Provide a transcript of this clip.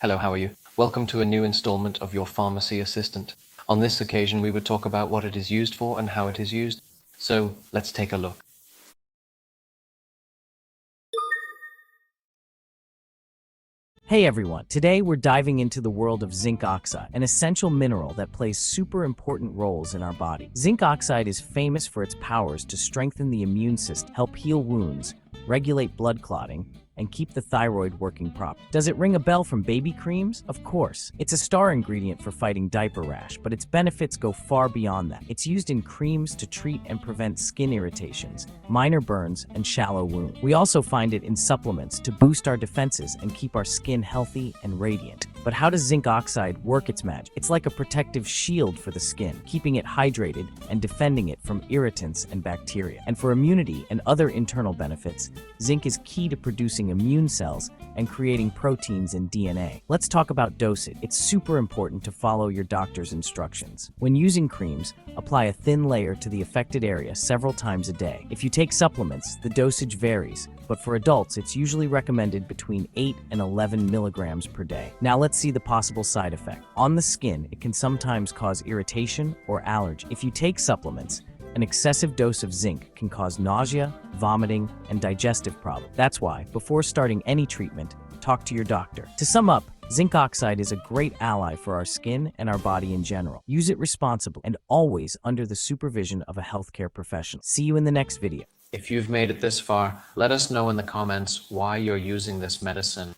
Hello, how are you? Welcome to a new installment of your Pharmacy Assistant. On this occasion, we would talk about what it is used for and how it is used. So let's take a look. Hey everyone, today we're diving into the world of zinc oxide, an essential mineral that plays super important roles in our body. Zinc oxide is famous for its powers to strengthen the immune system, help heal wounds, regulate blood clotting, and keep the thyroid working properly. Does it ring a bell from baby creams? Of course. It's a star ingredient for fighting diaper rash, but its benefits go far beyond that. It's used in creams to treat and prevent skin irritations, minor burns, and shallow wounds. We also find it in supplements to boost our defenses and keep our skin healthy and radiant. But how does zinc oxide work its magic? It's like a protective shield for the skin, keeping it hydrated and defending it from irritants and bacteria. And for immunity and other internal benefits, zinc is key to producing immune cells and creating proteins in DNA. Let's talk about dosage. It's super important to follow your doctor's instructions. When using creams, apply a thin layer to the affected area several times a day. If you take supplements, the dosage varies, but for adults, it's usually recommended between 8 and 11 milligrams per day. Now let's see the possible side effect. On the skin, it can sometimes cause irritation or allergy. If you take supplements, an excessive dose of zinc can cause nausea, vomiting, and digestive problems. That's why, before starting any treatment, talk to your doctor. To sum up, zinc oxide is a great ally for our skin and our body in general. Use it responsibly and always under the supervision of a healthcare professional. See you in the next video. If you've made it this far, let us know in the comments why you're using this medicine.